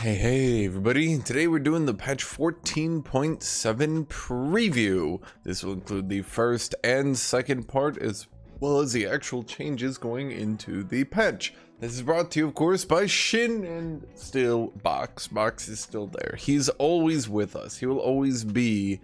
Hey everybody, today we're doing the patch 14.7 preview. This will include the first and second part as well as the actual changes going into the patch. This is brought to you of course by Shin and still Box. Box is still there. He's always with us. He will always be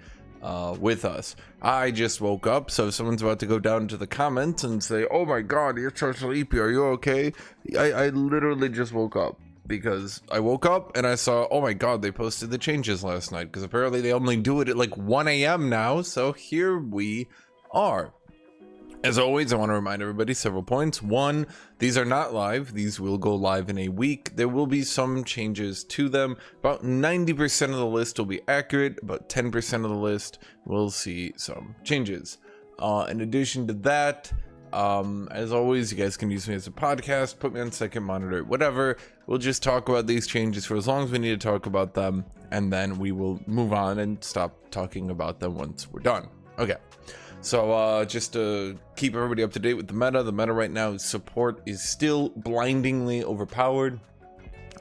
with us. I just woke up, so if someone's about to go down to the comments and say, oh my god, you're so sleepy, are you okay? I literally just woke up. Because I woke up and I saw, oh my god, they posted the changes last night, because apparently they only do it at like 1 a.m. now, so here we are. As always, I want to remind everybody several points. One, these are not live. These will go live in a week. There will be some changes to them. About 90% of the list will be accurate. About 10% of the list will see some changes. In addition to that, as always, you guys can use me as a podcast, put me on second monitor, whatever. We'll just talk about these changes for as long as we need to talk about them, and then we will move on and stop talking about them once we're done. Okay, so just to keep everybody up to date with the meta right now, support is still blindingly overpowered.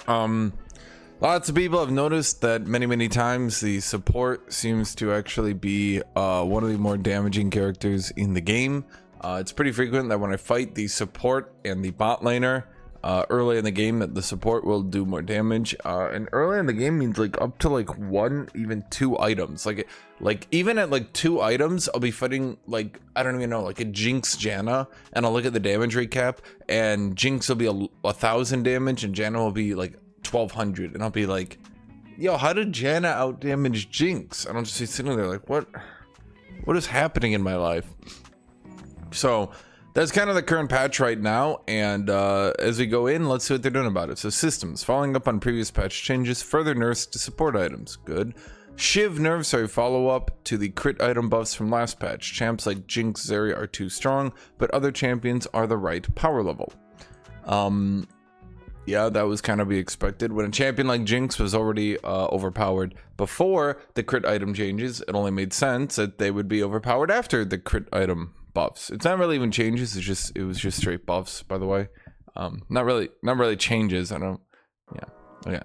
Lots of people have noticed that many times the support seems to actually be one of the more damaging characters in the game. It's pretty frequent that when I fight the support and the bot laner early in the game, that the support will do more damage. And early in the game means like up to like 1, even 2 items. Like even at like 2 items, I'll be fighting like, I don't even know, like a Jinx Janna, and I'll look at the damage recap, and Jinx will be 1,000 damage, and Janna will be like 1,200, and I'll be like, yo, how did Janna out damage Jinx? And I'll just be sitting there like, what is happening in my life? So that's kind of the current patch right now, and as we go in, let's see what they're doing about it. So systems, following up on previous patch changes, further nerfs to support items, good. Shiv nerfs are a follow-up to the crit item buffs from last patch. Champs like Jinx, Zarya are too strong, but other champions are the right power level. Yeah, that was kind of be expected. When a champion like Jinx was already overpowered before the crit item changes, it only made sense that they would be overpowered after the crit item buffs. It's not really even changes, it was just straight buffs, by the way. Not really changes. I don't, yeah, okay.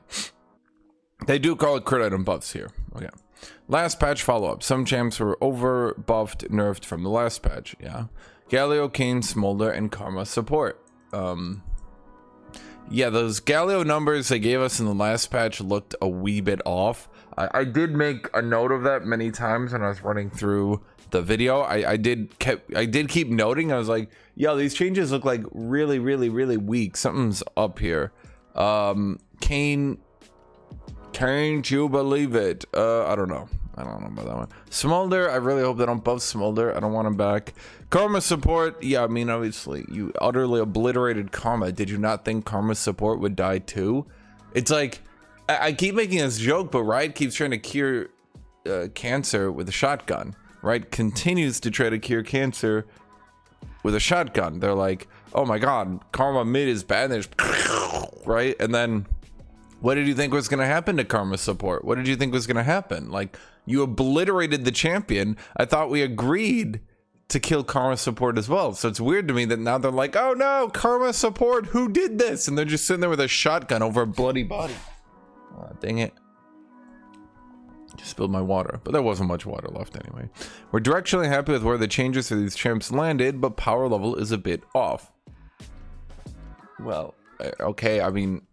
They do call it crit item buffs here. Okay. Last patch follow-up. Some champs were over buffed, nerfed from the last patch. Yeah. Gallo, Kane, Smolder, and Karma support. Yeah, those Gallo numbers they gave us in the last patch looked a wee bit off. I did make a note of that many times when I was running through the video. I did keep noting. I was like, yo, these changes look like really weak. Something's up here. Kane, can't you believe it? I don't know about that one. Smolder, I really hope they don't buff Smolder. I don't want him back. Karma support, yeah, I mean, obviously you utterly obliterated Karma. Did you not think Karma support would die too? It's like, I keep making this joke, but Riot keeps trying to cure cancer with a shotgun. Right, continues to try to cure cancer with a shotgun. They're like, oh my god, Karma mid is bad, and right? And then what did you think was going to happen to Karma support? What did you think was going to happen? Like, you obliterated the champion. I thought we agreed to kill Karma support as well. So it's weird to me that now they're like, oh no, Karma support, who did this? And they're just sitting there with a shotgun over a bloody body. Oh, dang it. Just spilled my water, but there wasn't much water left anyway. We're directionally happy with where the changes for these champs landed, but power level is a bit off. Well, okay, I mean,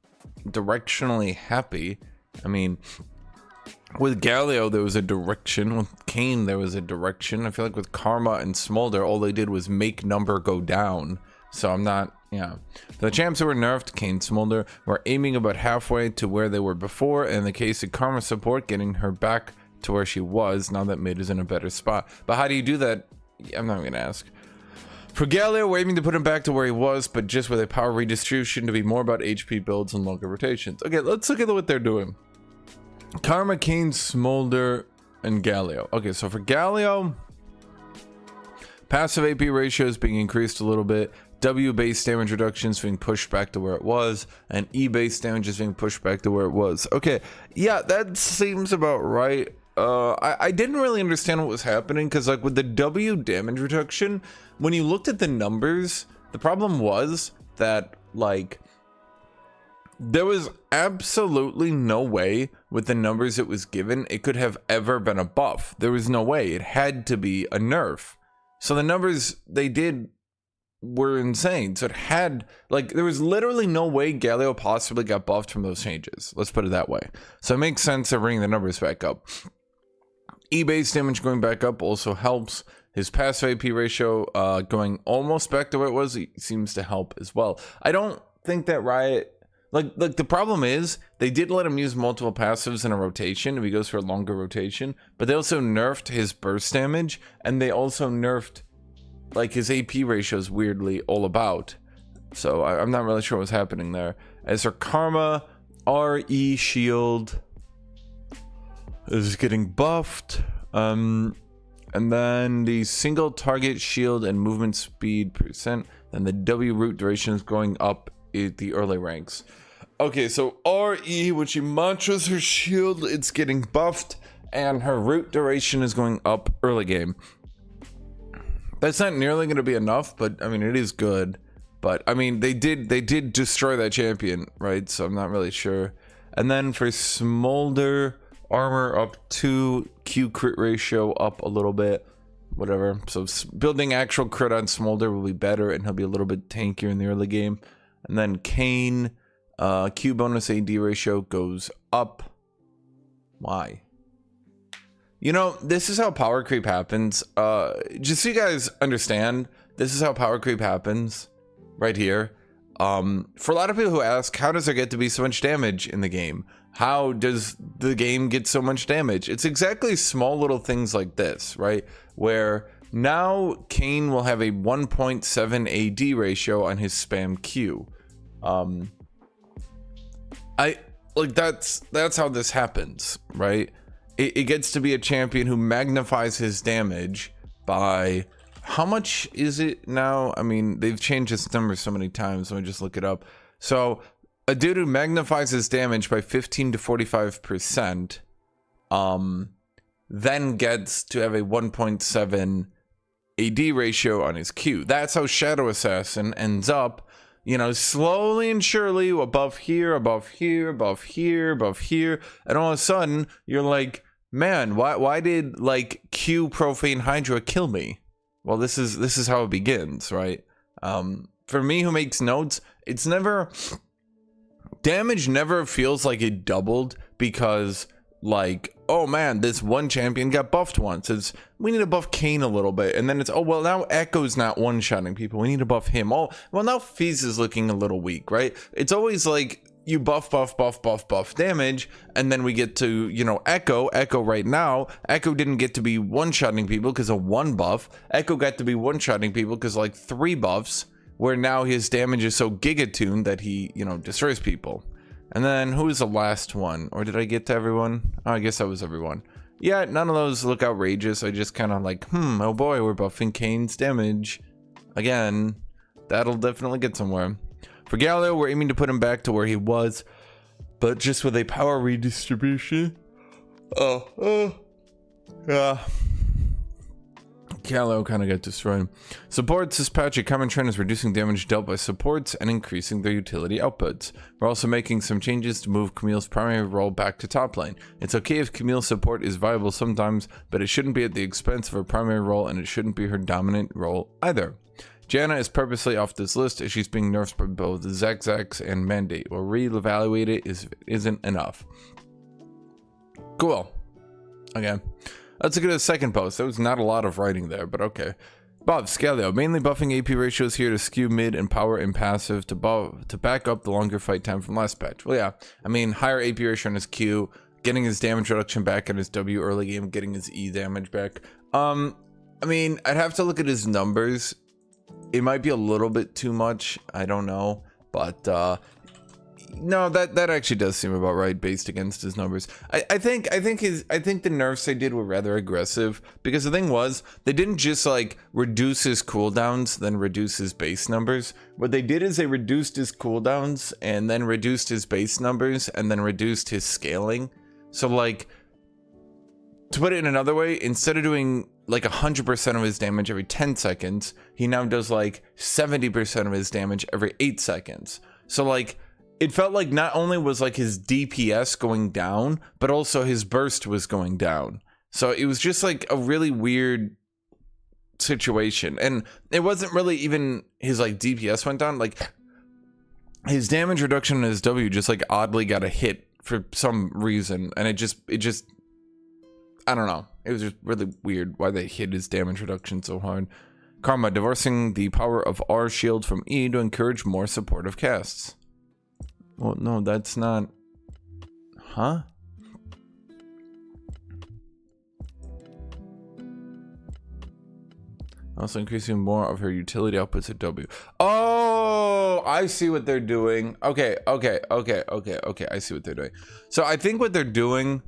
directionally happy. I mean, with Gallo there was a direction, with Kane there was a direction. I feel like with Karma and Smolder, all they did was make number go down. So I'm not, yeah. The champs who were nerfed, Kane, Smolder, were aiming about halfway to where they were before, and in the case of Karma support, getting her back to where she was, now that mid is in a better spot. But how do you do that? I'm not gonna ask. For Gallo, we're aiming to put him back to where he was, but just with a power redistribution to be more about HP builds and longer rotations. Okay, let's look at what they're doing. Karma, Kane, Smolder, and Gallo. Okay, so for Gallo, passive AP ratio is being increased a little bit. W base damage reduction is being pushed back to where it was, and E base damage is being pushed back to where it was. Okay, yeah, that seems about right. I didn't really understand what was happening, because like with the W damage reduction, when you looked at the numbers, the problem was that like There was absolutely no way with the numbers it was given it could have ever been a buff. There was no way. It had to be a nerf. So the numbers they did were insane. So it had, like, there was literally no way Gallo possibly got buffed from those changes. Let's put it that way. So it makes sense to bring the numbers back up. E-base damage going back up also helps. His passive AP ratio going almost back to where it was seems to help as well. I don't think that Riot, like the problem is they did let him use multiple passives in a rotation if he goes for a longer rotation, but they also nerfed his burst damage, and they also nerfed like his AP ratios weirdly all about. So I'm not really sure what's happening there. As for Karma, RE shield is getting buffed. And then the single target shield and movement speed %, then the W root duration is going up in the early ranks. Okay, so RE, when she mantras her shield, it's getting buffed, and her root duration is going up early game. That's not nearly going to be enough, but I mean, it is good. But I mean, they did destroy that champion, right? So I'm not really sure. And then for Smolder, armor up 2, Q crit ratio up a little bit, whatever. So building actual crit on Smolder will be better, and he'll be a little bit tankier in the early game. And then Kane, Q bonus AD ratio goes up. Why? You know, this is how power creep happens. Just so you guys understand, this is how power creep happens right here. For a lot of people who ask, how does there get to be so much damage in the game? How does the game get so much damage? It's exactly small little things like this, right? Where now Kane will have a 1.7 AD ratio on his spam Q. That's how this happens, right? It gets to be a champion who magnifies his damage by, how much is it now? I mean, they've changed this number so many times. Let me just look it up. So a dude who magnifies his damage by 15 to 45%, then gets to have a 1.7 AD ratio on his Q. That's how Shadow Assassin ends up, you know, slowly and surely above here, above here, above here, above here, and all of a sudden you're like, man, why did like Q Profane Hydra kill me? Well, this is how it begins, right? For me, who makes notes, it's never, damage never feels like it doubled because, like, oh man, this one champion got buffed once. It's, we need to buff Kane a little bit, and then it's, oh well, now Echo's not one-shotting people, we need to buff him. Oh well, now Fizz is looking a little weak, right? It's always like you buff damage, and then we get to, you know, Echo right now. Echo didn't get to be one-shotting people because of one buff. Echo got to be one-shotting people because like 3 buffs, where now his damage is so gigatuned that he, you know, destroys people. And then who was the last one? Or did I get to everyone? Oh, I guess that was everyone. Yeah, none of those look outrageous. I just kind of like, oh boy, we're buffing Kane's damage again. That'll definitely get somewhere. For Gallo, we're aiming to put him back to where he was, but just with a power redistribution. Gallo kind of got destroyed. Supports, this patch, a common trend is reducing damage dealt by supports and increasing their utility outputs. We're also making some changes to move Camille's primary role back to top lane. It's okay if Camille's support is viable sometimes, but it shouldn't be at the expense of her primary role, and it shouldn't be her dominant role either. Janna is purposely off this list as she's being nerfed by both Zax and Mandate. We'll reevaluate it isn't enough. Cool. Okay. Let's look at the second post. There was not a lot of writing there, but okay. Buffs, Gallo, mainly buffing AP ratios here to skew mid and power and passive to back up the longer fight time from last patch. Well, yeah, I mean, higher AP ratio on his Q, getting his damage reduction back on his W early game, getting his E damage back. I mean, I'd have to look at his numbers. It might be a little bit too much, I don't know, but no, that actually does seem about right based against his numbers. I think the nerfs they did were rather aggressive, because the thing was, they didn't just like reduce his cooldowns then reduce his base numbers. What they did is they reduced his cooldowns and then reduced his base numbers and then reduced his scaling. So like, to put it in another way, instead of doing like 100% of his damage every 10 seconds, he now does like 70% of his damage every 8 seconds. So like, it felt like not only was like his DPS going down, but also his burst was going down. So it was just like a really weird situation. And it wasn't really even his like DPS went down, like his damage reduction in his W just like oddly got a hit for some reason, and it just I don't know, it was just really weird why they hit his damage reduction so hard. Karma, divorcing the power of R shield from E to encourage more supportive casts. Well, no, that's not, huh? Also increasing more of her utility outputs at W. Oh, I see what they're doing. Okay. I see what they're doing. So I think what they're doing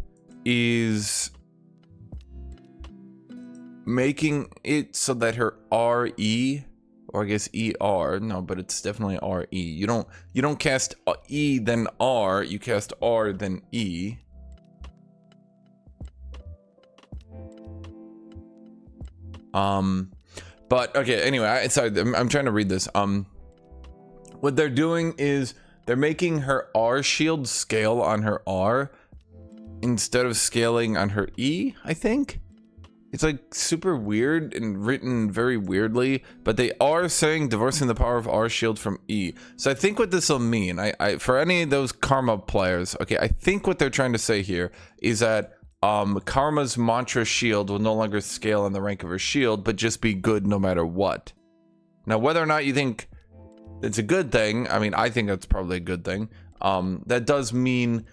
is making it so that her RE, or I guess ER, no, but it's definitely RE. You don't cast E then R, you cast R then E. But okay, anyway, sorry, I'm trying to read this. What they're doing is they're making her R shield scale on her R instead of scaling on her E, I think. It's like super weird and written very weirdly, but they are saying divorcing the power of R shield from E. So I think what this will mean, I for any of those Karma players, okay, I think what they're trying to say here is that Karma's mantra shield will no longer scale on the rank of her shield, but just be good no matter what. Now, whether or not you think it's a good thing, I mean, I think that's probably a good thing. That does mean,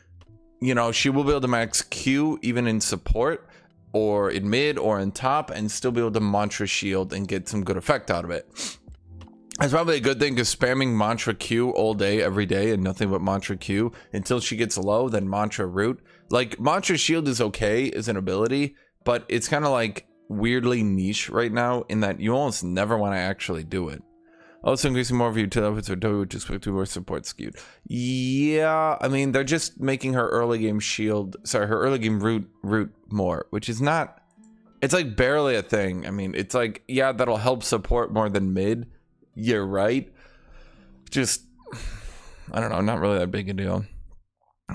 you know, she will be able to max Q even in support, or in mid, or in top, and still be able to mantra shield and get some good effect out of it. That's probably a good thing, because spamming mantra Q all day, every day, and nothing but mantra Q until she gets low, then mantra root. Like, mantra shield is okay as an ability, but it's kind of like weirdly niche right now in that you almost never want to actually do it. Also increasing more of your utility outputs or W, which is to more support skewed. Yeah, I mean, they're just making her early game shield, sorry, her early game root more, which is not, it's like barely a thing. I mean, it's like, yeah, that'll help support more than mid. You're right. Just, I don't know, not really that big a deal.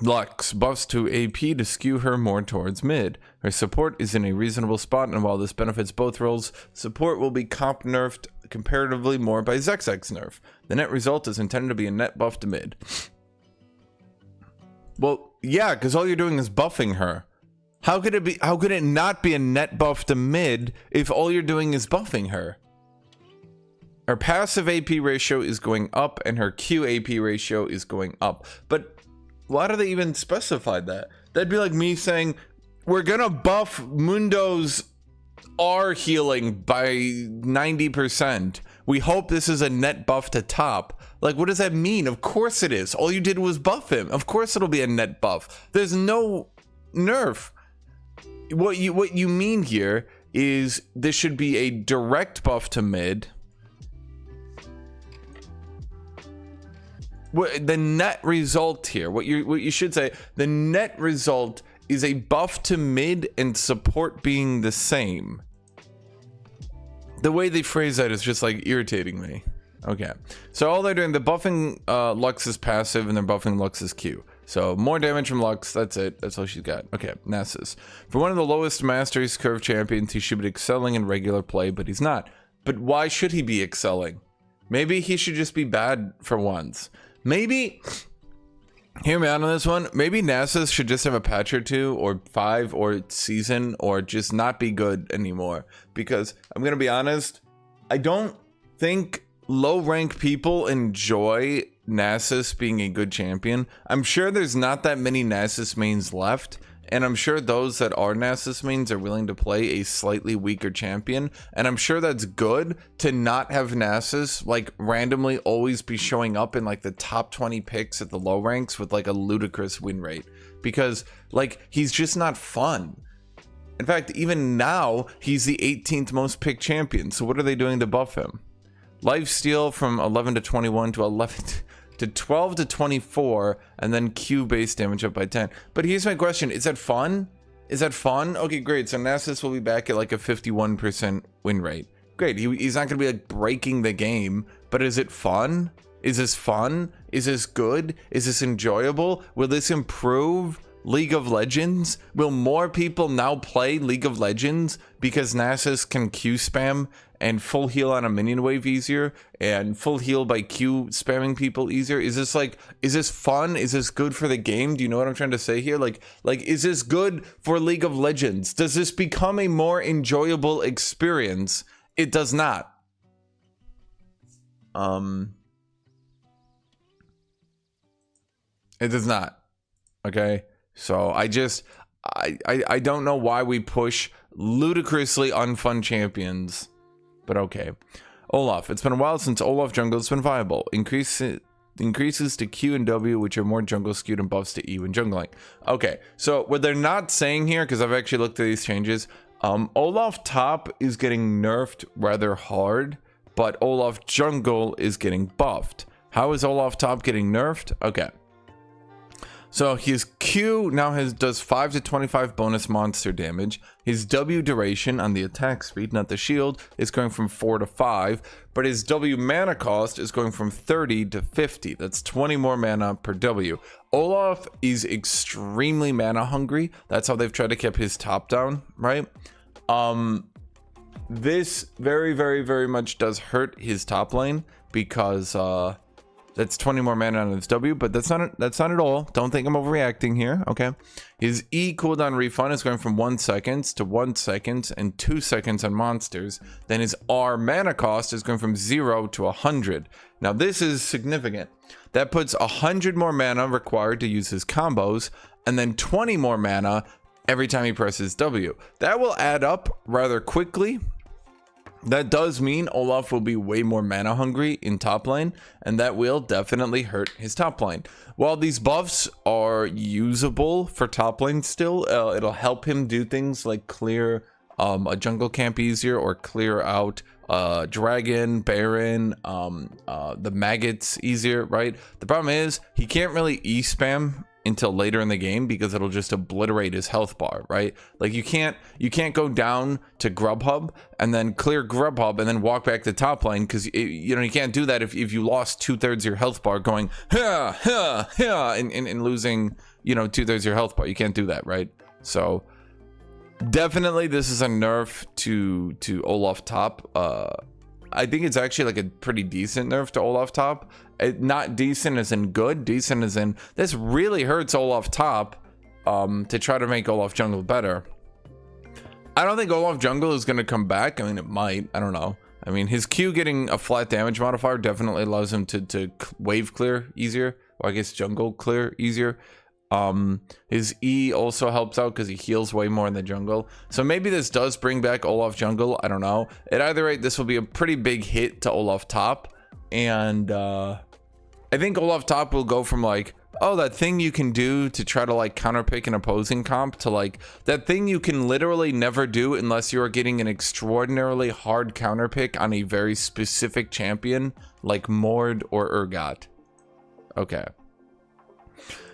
Lux, buffs to AP to skew her more towards mid. Her support is in a reasonable spot, and while this benefits both roles, support will be comp nerfed comparatively more by Zex's nerf. The net result is intended to be a net buff to mid. Well, yeah, because all you're doing is buffing her. How could it not be a net buff to mid if all you're doing is buffing her? Her passive AP ratio is going up, and her Q AP ratio is going up. But why do they even specify that? That'd be like me saying, we're gonna buff Mundo's R healing by 90%. We hope this is a net buff to top. Like, what does that mean? Of course it is. All you did was buff him. Of course it'll be a net buff. There's no nerf. What you mean here is this should be a direct buff to mid. The net result here, what you should say, the net result is a buff to mid and support being the same. The way they phrase that is just like irritating me. Okay, so all they're doing, they're buffing Lux's passive and they're buffing Lux's Q. So more damage from Lux, that's it, that's all she's got. Okay, Nasus. For one of the lowest Masteries Curve champions, he should be excelling in regular play, but he's not. But why should he be excelling? Maybe he should just be bad for once. Maybe, hear me out on this one, maybe Nasus should just have a patch or 2 or 5 or season, or just not be good anymore. Because I'm gonna be honest, I don't think low rank people enjoy Nasus being a good champion. I'm sure there's not that many Nasus mains left, and I'm sure those that are Nasus mains are willing to play a slightly weaker champion, and I'm sure that's good to not have Nasus like randomly always be showing up in like the top 20 picks at the low ranks with like a ludicrous win rate, because like he's just not fun. In fact, even now he's the 18th most picked champion, so what are they doing to buff him? Lifesteal from 11 to 21 to 11 to 12 to 24, and then Q base damage up by 10. But here's my question, is that fun? Is that fun? Okay, great, so Nasus will be back at like a 51% win rate. Great, he's not gonna be like breaking the game, but is it fun? Is this fun? Is this good? Is this enjoyable? Will this improve League of Legends? Will more people now play League of Legends because Nasus can Q spam and full heal on a minion wave easier and full heal by Q spamming people easier? Is this fun? Is this good for the game? Do you know what I'm trying to say here? Like is this good for League of Legends? Does this become a more enjoyable experience? It does not. It does not. Okay. So I don't know why we push ludicrously unfun champions, but okay. Olaf. It's been a while since Olaf jungle has been viable. Increases to Q and W, which are more jungle skewed, and buffs to E when jungling. Okay, so what they're not saying here, because I've actually looked at these changes, Olaf top is getting nerfed rather hard, but Olaf jungle is getting buffed. How is Olaf top getting nerfed? Okay. So his Q now does 5 to 25 bonus monster damage. His W duration on the attack speed, not the shield, is going from 4 to 5, but his W mana cost is going from 30 to 50. That's 20 more mana per W. Olaf is extremely mana hungry. That's how they've tried to keep his top down, right? This very, very, very much does hurt his top lane because that's 20 more mana on his W, but that's not at all. Don't think I'm overreacting here, okay? His E cooldown refund is going from 1 second to 1 second and 2 seconds on monsters. Then his R mana cost is going from 0 to 100. Now this is significant. That puts 100 more mana required to use his combos, and then 20 more mana every time he presses W. That will add up rather quickly. That does mean Olaf will be way more mana hungry in top lane, and that will definitely hurt his top lane. While these buffs are usable for top lane still, it'll help him do things like clear a jungle camp easier, or clear out dragon, baron, the maggots easier, right? The problem is he can't really E-spam until later in the game because it'll just obliterate his health bar, right? Like you can't go down to Grubhub and then clear Grubhub and then walk back to top lane, because you can't do that if you lost 2/3 of your health bar going and losing 2/3 of your health bar. You can't do that, right? So definitely this is a nerf to Olaf top. I think it's actually like a pretty decent nerf to Olaf top. Not decent as in good, decent as in this really hurts Olaf top to try to make Olaf jungle better. I don't think Olaf jungle is going to come back. I mean, it might. I don't know. I mean, his Q getting a flat damage modifier definitely allows him to wave clear easier, or I guess jungle clear easier. His E also helps out because he heals way more in the jungle. So maybe this does bring back Olaf jungle. I don't know. At either rate, this will be a pretty big hit to Olaf top. And I think Olaf top will go from like, oh, that thing you can do to try to like counterpick an opposing comp, to like that thing you can literally never do unless you are getting an extraordinarily hard counterpick on a very specific champion like Mord or Urgot. Okay.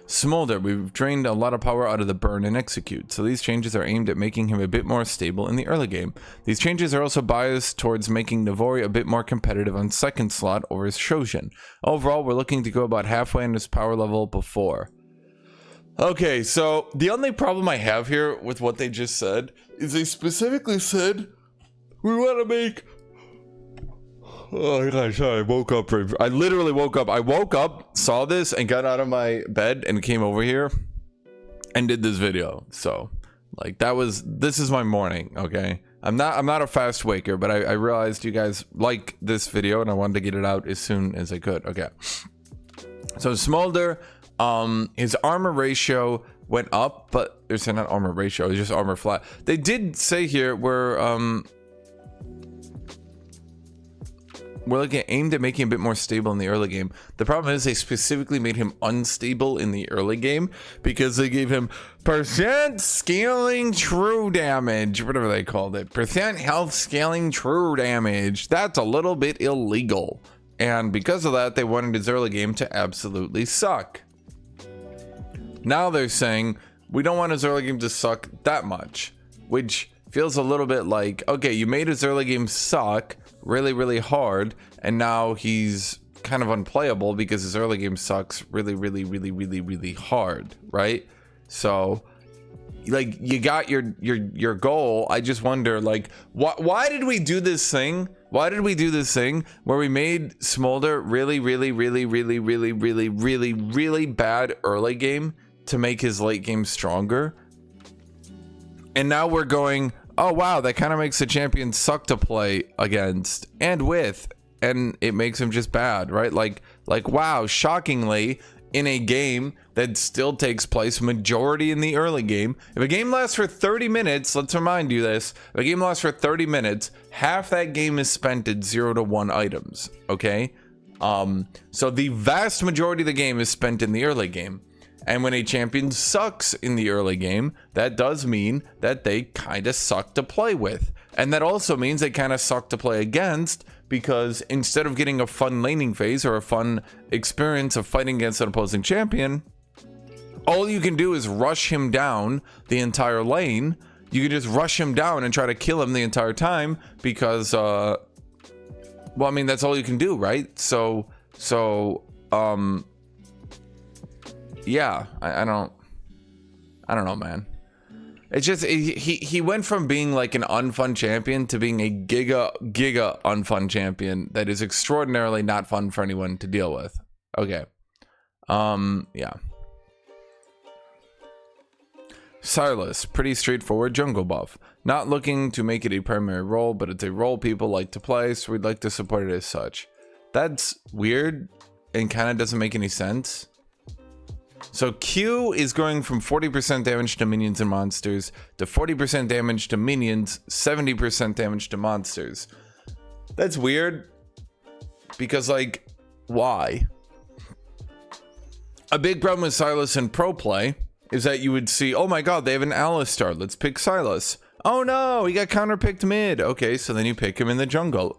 Smolder, we've drained a lot of power out of the burn and execute, so these changes are aimed at making him a bit more stable in the early game. These changes are also biased towards making Navori a bit more competitive on second slot over his Shoshin. Overall, we're looking to go about halfway in his power level before. Okay, so the only problem I have here with what they just said is they specifically said we want to make... Oh gosh, sorry, I woke up. I literally woke up. I woke up, saw this, and got out of my bed and came over here and did this video. So, like, this is my morning, okay? I'm not a fast waker, but I realized you guys like this video and I wanted to get it out as soon as I could. Okay. So Smolder, his armor ratio went up, but it's not armor ratio, it's just armor flat. They did say here we're looking at aimed at making him a bit more stable in the early game. The problem is they specifically made him unstable in the early game because they gave him percent scaling true damage, whatever they called it. Percent health scaling true damage. That's a little bit illegal. And because of that, they wanted his early game to absolutely suck. Now they're saying, we don't want his early game to suck that much, which feels a little bit like, okay, you made his early game suck really, really hard, and now he's kind of unplayable because his early game sucks really hard, right? So like you got your goal. I just wonder, like, why did we do this thing? Why did we do this thing where we made Smolder really bad early game to make his late game stronger? And now we're going, oh wow, that kind of makes the champion suck to play against and with, and it makes him just bad, right? Like wow, shockingly, in a game that still takes place majority in the early game, if a game lasts for 30 minutes, let's remind you this, if a game lasts for 30 minutes, half that game is spent at 0 to 1 items, okay? So the vast majority of the game is spent in the early game. And when a champion sucks in the early game, that does mean that they kind of suck to play with. And that also means they kind of suck to play against, because instead of getting a fun laning phase or a fun experience of fighting against an opposing champion, all you can do is rush him down the entire lane. You can just rush him down and try to kill him the entire time because, well, I mean, that's all you can do, right? Yeah, I don't know, man. It's just he went from being like an unfun champion to being a giga unfun champion that is extraordinarily not fun for anyone to deal with. Okay. Yeah. Silus, pretty straightforward jungle buff. Not looking to make it a primary role, but it's a role people like to play, so we'd like to support it as such. That's weird and kind of doesn't make any sense. So Q is going from 40% damage to minions and monsters to 40% damage to minions, 70% damage to monsters. That's weird because, like, why? A big problem with Silus in pro play is that you would see, oh my god, they have an Alistar, let's pick Silus. Oh no, he got counterpicked mid. Okay, so then you pick him in the jungle.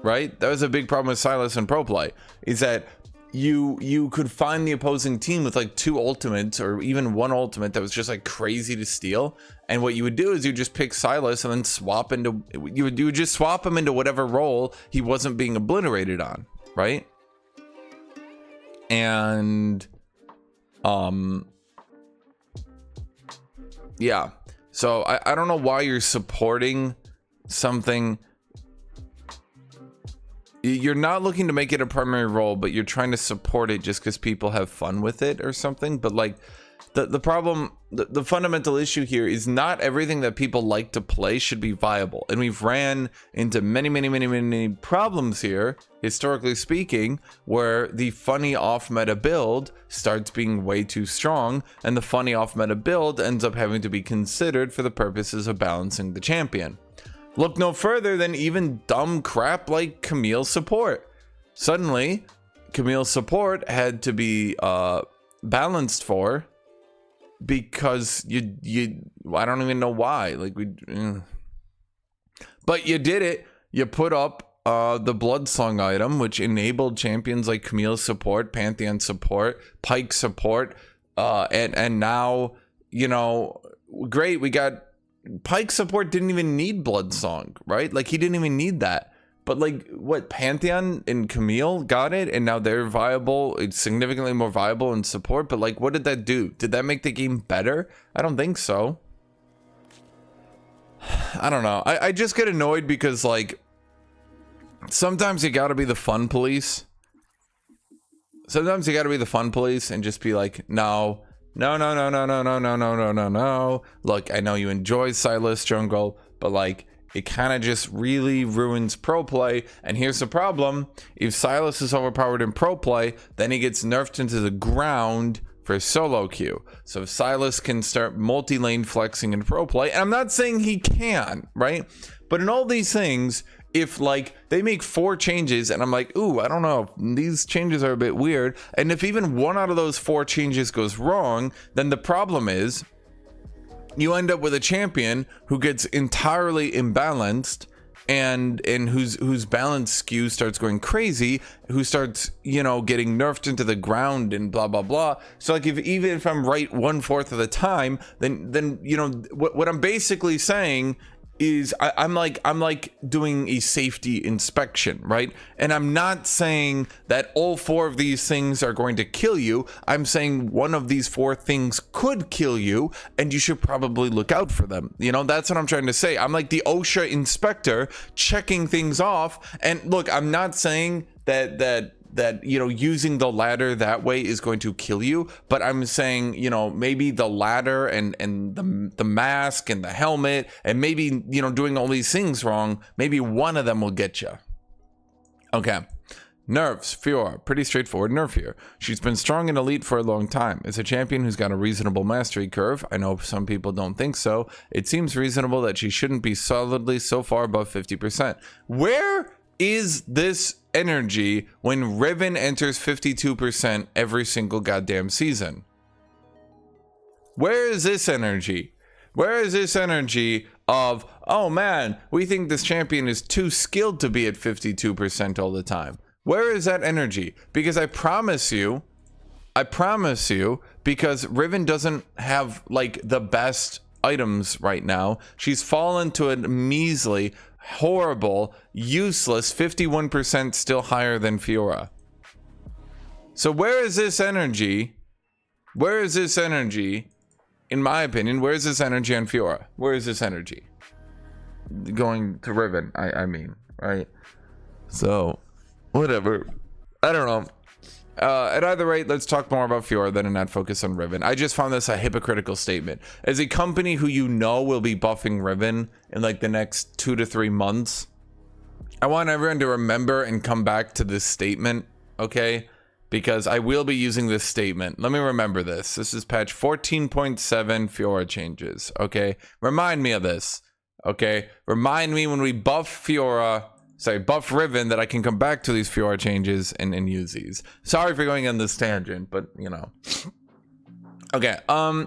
Right? That was a big problem with Silus in pro play, is that you could find the opposing team with like 2 ultimates or even 1 ultimate that was just like crazy to steal, and what you would do is you just pick Silus and then swap into, you would just swap him into whatever role he wasn't being obliterated on, right? And yeah, so I don't know why you're supporting something. You're not looking to make it a primary role, but you're trying to support it just because people have fun with it or something. But like the problem, the fundamental issue here is not everything that people like to play should be viable. And we've ran into many problems here, historically speaking, where the funny off meta build starts being way too strong, and the funny off meta build ends up having to be considered for the purposes of balancing the champion. Look no further than even dumb crap like Camille support. Suddenly, Camille support had to be balanced for because you I don't even know why. Like but you did it. You put up the Bloodsong item, which enabled champions like Camille support, Pantheon support, Pike support, and now, you know, great, we got Pike support didn't even need Bloodsong, right? Like he didn't even need that. But like what, Pantheon and Camille got it and now they're viable, it's significantly more viable in support, but like what did that do? Did that make the game better? I don't think so. I don't know. I just get annoyed because like sometimes you gotta be the fun police. Sometimes you gotta be the fun police and just be like, no. Look, I know you enjoy Silus jungle, but like it kind of just really ruins pro play. And here's the problem: if Silus is overpowered in pro play, then he gets nerfed into the ground for solo queue. So if Silus can start multi-lane flexing in pro play, and I'm not saying he can, right? But in all these things, if like they make 4 changes and I'm like, ooh, I don't know, these changes are a bit weird, and if even 1 out of those 4 changes goes wrong, then the problem is you end up with a champion who gets entirely imbalanced and whose balance skew starts going crazy, who starts, you know, getting nerfed into the ground and blah blah blah. So like even if I'm right 1/4 of the time, then you know what I'm basically saying is I'm like doing a safety inspection, right? And I'm not saying that all 4 of these things are going to kill you. I'm saying one of these 4 things could kill you, and you should probably look out for them. You know, that's what I'm trying to say. I'm like the OSHA inspector checking things off. And look, I'm not saying that you know, using the ladder that way is going to kill you, but I'm saying, you know, maybe the ladder and the mask and the helmet, and maybe, you know, doing all these things wrong, maybe one of them will get you. Okay. Nerfs, FIORA, pretty straightforward nerf here. She's been strong and elite for a long time. It's a champion who's got a reasonable mastery curve. I know some people don't think so. It seems reasonable that she shouldn't be solidly so far above 50%. Where is this energy when Riven enters 52% every single goddamn season? Where is this energy? Where is this energy of, oh man, we think this champion is too skilled to be at 52% all the time? Where is that energy? Because I promise you, because Riven doesn't have like the best items right now. She's fallen to a measly, horrible, useless 51%, still higher than FIORA. So where is this energy? Where is this energy? In my opinion, where is this energy on FIORA? Where is this energy? Going to Riven, I mean, right? So, whatever. I don't know. At either rate, let's talk more about FIORA then and not focus on Riven. I just found this a hypocritical statement. As a company who you know will be buffing Riven in like the next 2 to 3 months, I want everyone to remember and come back to this statement, okay? Because I will be using this statement. Let me remember this. This is patch 14.7 FIORA changes, okay? Remind me of this, okay? Remind me when we buff FIORA, buff Riven, that I can come back to these FIORA changes and use these. Sorry for going on this tangent, but you know. Okay,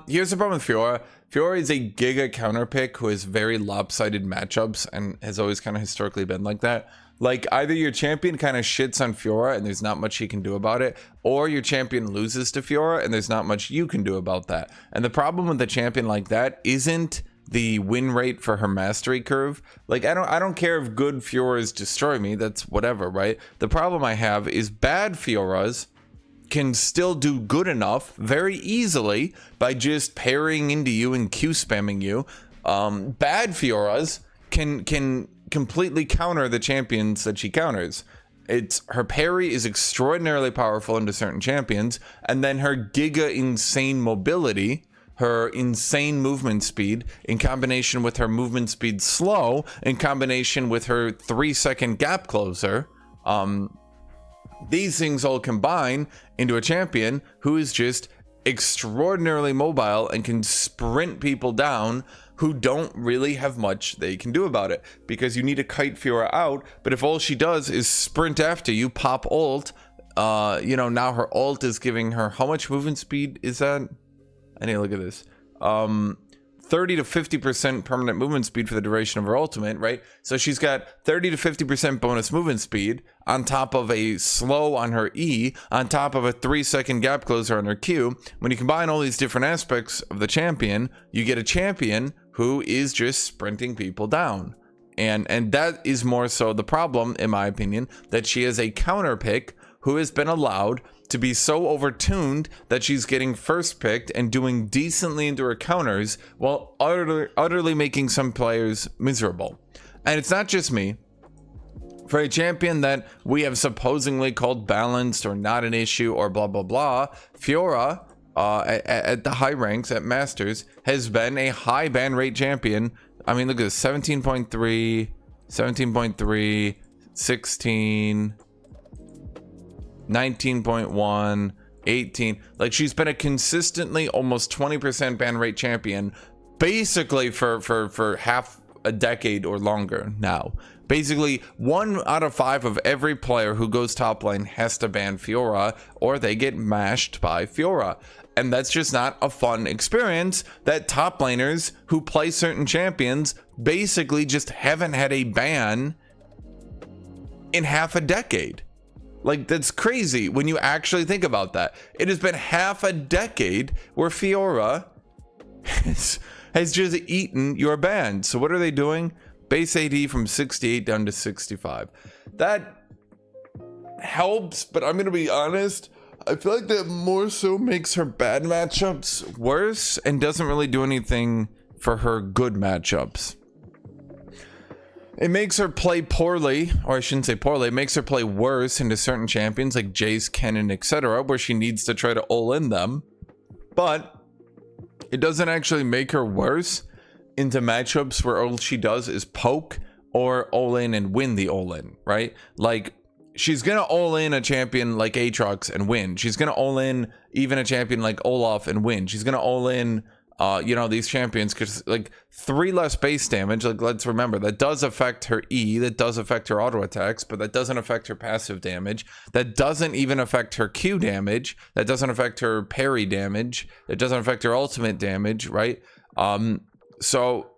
here's the problem with FIORA. FIORA is a giga counter pick who has very lopsided matchups and has always kind of historically been like that. Like, either your champion kind of shits on FIORA and there's not much he can do about it, or your champion loses to FIORA and there's not much you can do about that. And the problem with a champion like that isn't the win rate for her mastery curve. Like, I don't care if good FIORAs destroy me, that's whatever, right? The problem I have is bad FIORAs can still do good enough very easily by just parrying into you and Q spamming you. Bad FIORAs can completely counter the champions that she counters. Her parry is extraordinarily powerful into certain champions, and then her giga insane mobility, her insane movement speed, in combination with her movement speed slow, in combination with her 3-second gap closer, these things all combine into a champion who is just extraordinarily mobile and can sprint people down who don't really have much they can do about it, because you need to kite FIORA out. But if all she does is sprint after you, pop ult, you know, now her ult is giving her, how much movement speed is that? I need to look at this. 30 to 50% permanent movement speed for the duration of her ultimate, right? So she's got 30 to 50% bonus movement speed on top of a slow on her E, on top of a 3-second gap closer on her Q. When you combine all these different aspects of the champion, you get a champion who is just sprinting people down. And that is more so the problem, in my opinion, that she is a counter pick who has been allowed to be so overtuned that she's getting first picked and doing decently into her counters while utterly making some players miserable. And it's not just me. For a champion that we have supposedly called balanced or not an issue or blah blah blah, FIORA at the high ranks at Masters has been a high ban rate champion. I mean, look at this: 17.3, 17.3, 16, 19.1, 18. Like, she's been a consistently almost 20% ban rate champion basically for half a decade or longer now. Basically, 1 out of 5 of every player who goes top lane has to ban FIORA, or they get mashed by FIORA. And that's just not a fun experience that top laners who play certain champions basically just haven't had a ban in half a decade. Like, that's crazy when you actually think about that. It has been half a decade where FIORA has just eaten your band. So what are they doing? Base AD from 68 down to 65. That helps, but I'm gonna be honest, I feel like that more so makes her bad matchups worse and doesn't really do anything for her good matchups. It makes her play poorly, or I shouldn't say poorly, it makes her play worse into certain champions like Jace, Kennen, etc., where she needs to try to all in them. But it doesn't actually make her worse into matchups where all she does is poke or all in and win the all in, right? Like, she's gonna all in a champion like Aatrox and win. She's gonna all in even a champion like Olaf and win. She's gonna all in you know, these champions, because like 3 less base damage, like let's remember that does affect her E, that does affect her auto attacks, but that doesn't affect her passive damage, that doesn't even affect her Q damage, that doesn't affect her parry damage, it doesn't affect her ultimate damage, right? So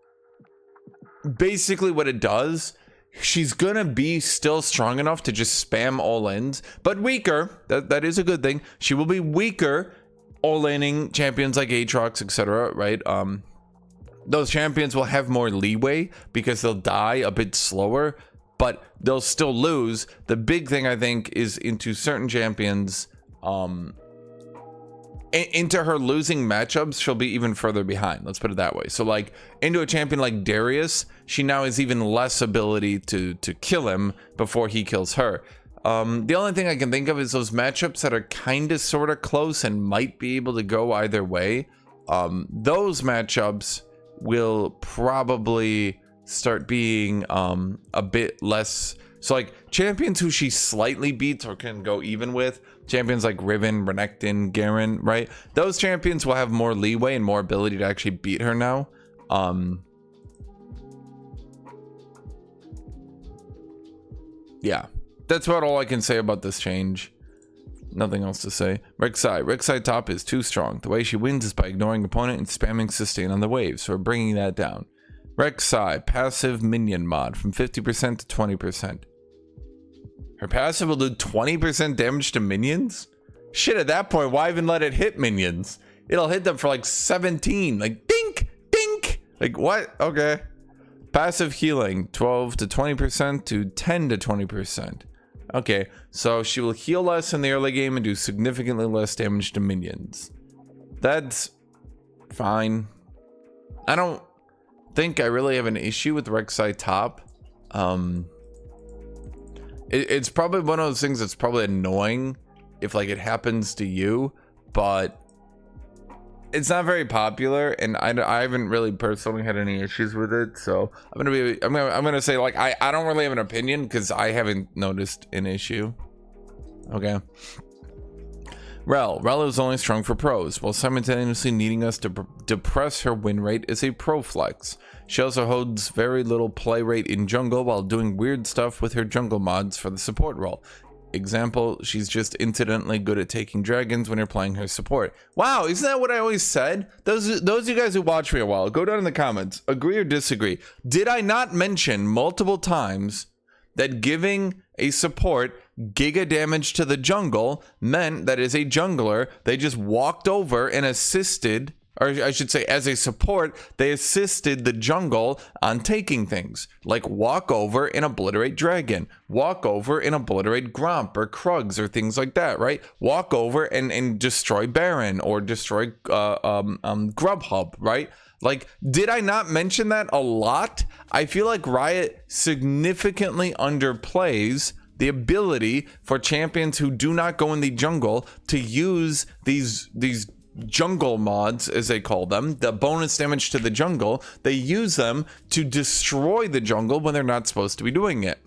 basically what it does, she's gonna be still strong enough to just spam all ins, but weaker. That is a good thing. She will be weaker all-inning champions like Aatrox, etc., right? Those champions will have more leeway because they'll die a bit slower, but they'll still lose. The big thing, I think, is into certain champions, into her losing matchups, she'll be even further behind. Let's put it that way. So, like, into a champion like Darius, she now has even less ability to kill him before he kills her. The only thing I can think of is those matchups that are kind of sort of close and might be able to go either way. Those matchups will probably start being a bit less. So like champions who she slightly beats or can go even with, champions like Riven, Renekton, Garen, right? Those champions will have more leeway and more ability to actually beat her now. Yeah. That's about all I can say about this change. Nothing else to say. Rexi top is too strong. The way she wins is by ignoring opponent and spamming sustain on the waves, so we're bringing that down. Rexi passive minion mod from 50% to 20%. Her passive will do 20% damage to minions? Shit, at that point, why even let it hit minions? It'll hit them for like 17. Like, dink, dink. Like, what? Okay. Passive healing, 12 to 20% to 10 to 20%. Okay, so she will heal less in the early game and do significantly less damage to minions. That's fine. I don't think I really have an issue with Rexi top. It's probably one of those things that's probably annoying if like it happens to you, but it's not very popular, and I haven't really personally had any issues with it. So I'm gonna say like I don't really have an opinion because I haven't noticed an issue. Okay. Rel is only strong for pros, while simultaneously needing us to depress her win rate is a pro flex. She also holds very little play rate in jungle while doing weird stuff with her jungle mods for the support role. Example, she's just incidentally good at taking dragons when you're playing her support. Wow, isn't that what I always said? Those of you guys who watch me a while, go down in the comments, agree or disagree. Did I not mention multiple times that giving a support giga damage to the jungle meant that as a jungler, they just walked over and assisted, or I should say as a support, they assisted the jungle on taking things, like walk over and obliterate dragon, walk over and obliterate Gromp or Krugs or things like that, right? Walk over and destroy Baron or destroy Grubhub, right? Like, did I not mention that a lot? I feel like Riot significantly underplays the ability for champions who do not go in the jungle to use these jungle mods, as they call them, the bonus damage to the jungle. They use them to destroy the jungle when they're not supposed to be doing it.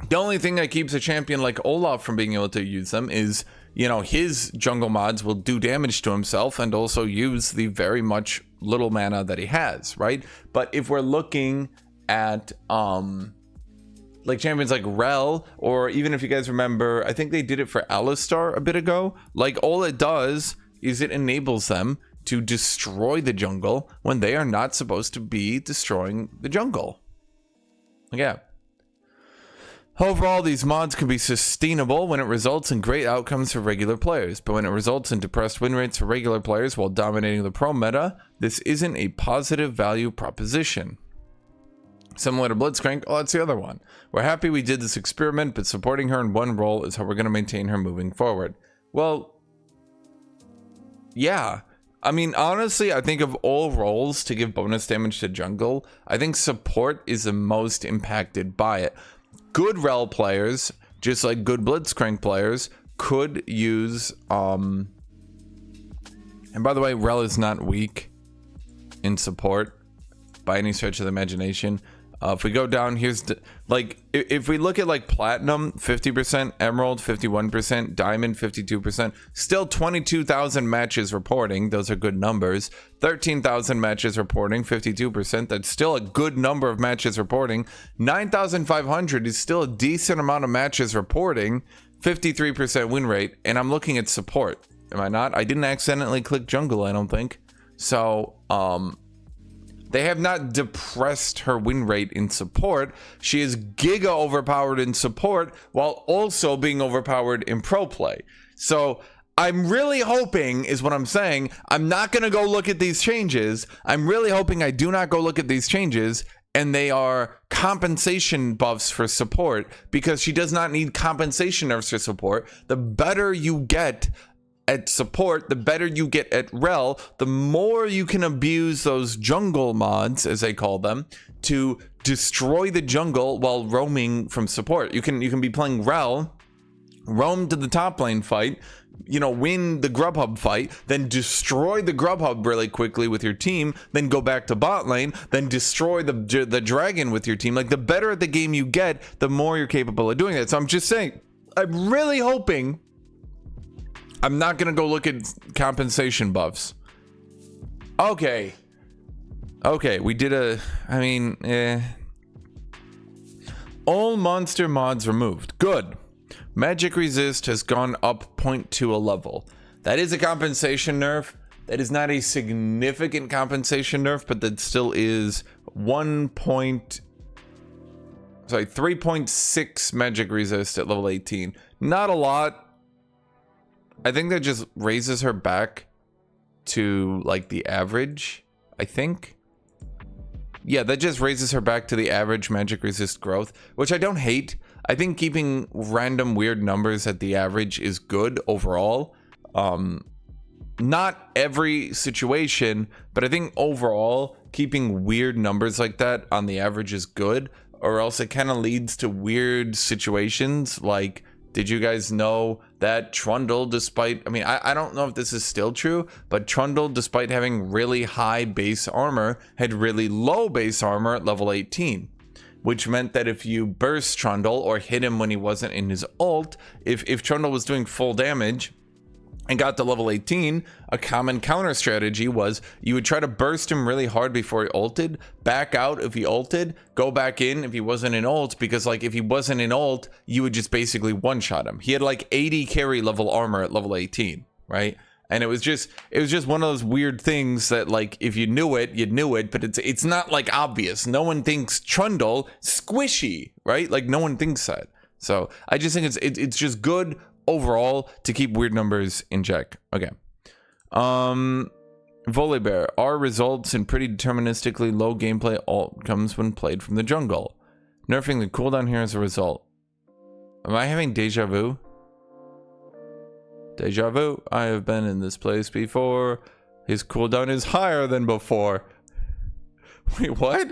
The only thing that keeps a champion like Olaf from being able to use them is, you know, his jungle mods will do damage to himself and also use the very much little mana that he has, right? But if we're looking at like champions like Rel, or even if you guys remember, I think they did it for Alistar a bit ago, like all it does is it enables them to destroy the jungle when they are not supposed to be destroying the jungle. Yeah. Overall, these mods can be sustainable when it results in great outcomes for regular players, but when it results in depressed win rates for regular players while dominating the pro meta, this isn't a positive value proposition. Similar to Blitzcrank, oh, that's the other one. We're happy we did this experiment, but supporting her in one role is how we're going to maintain her moving forward. Well, yeah. I mean, honestly, I think of all roles to give bonus damage to jungle, I think support is the most impacted by it. Good rel players, just like good Blitzcrank players, could use and by the way, rel is not weak in support by any stretch of the imagination. If we go down, here's the, like, if we look at like platinum, 50%, emerald 51%, diamond 52%, still 22,000 matches reporting. Those are good numbers. 13,000 matches reporting, 52%. That's still a good number of matches reporting. 9,500 is still a decent amount of matches reporting, 53% win rate. And I'm looking at support. Am I not? I didn't accidentally click jungle, I don't think. So, they have not depressed her win rate in support. She is giga overpowered in support while also being overpowered in pro play. So I'm really hoping, is what I'm saying, I'm not going to go look at these changes. I'm really hoping I do not go look at these changes and they are compensation buffs for support, because she does not need compensation nerfs for support. The better you get at support, the better you get at rel, the more you can abuse those jungle mods, as they call them, to destroy the jungle while roaming from support. You can be playing rel, roam to the top lane fight, you know, win the grub hub fight, then destroy the grub hub really quickly with your team, then go back to bot lane, then destroy the dragon with your team. Like, the better at the game you get, the more you're capable of doing that. So I'm just saying, I'm really hoping, I'm not gonna go look at compensation buffs. Okay, we did all monster mods removed. Good. Magic resist has gone up 0.2 a level. That is a compensation nerf. That is not a significant compensation nerf, but that still is 3.6 magic resist at level 18. Not a lot. I think that just raises her back to like the average, I think. Yeah, that just raises her back to the average magic resist growth, which I don't hate. I think keeping random weird numbers at the average is good overall. Not every situation, but I think overall keeping weird numbers like that on the average is good, or else it kind of leads to weird situations. Like, did you guys know that Trundle, despite, I mean, I don't know if this is still true, but Trundle, despite having really high base armor, had really low base armor at level 18, which meant that if you burst Trundle or hit him when he wasn't in his ult, if Trundle was doing full damage and got to level 18, a common counter strategy was you would try to burst him really hard before he ulted, back out if he ulted, go back in if he wasn't in ult, because like if he wasn't in ult, you would just basically one-shot him. He had like 80 carry level armor at level 18, right? And it was just one of those weird things that, like, if you knew it, you knew it, but it's not like obvious. No one thinks Trundle squishy, right? Like, no one thinks that. So I just think it's just good overall to keep weird numbers in check. Okay. Volibear, our results in pretty deterministically low gameplay outcomes when played from the jungle. Nerfing the cooldown here as a result. Am I having deja vu? Deja vu. I have been in this place before. His cooldown is higher than before. Wait, what?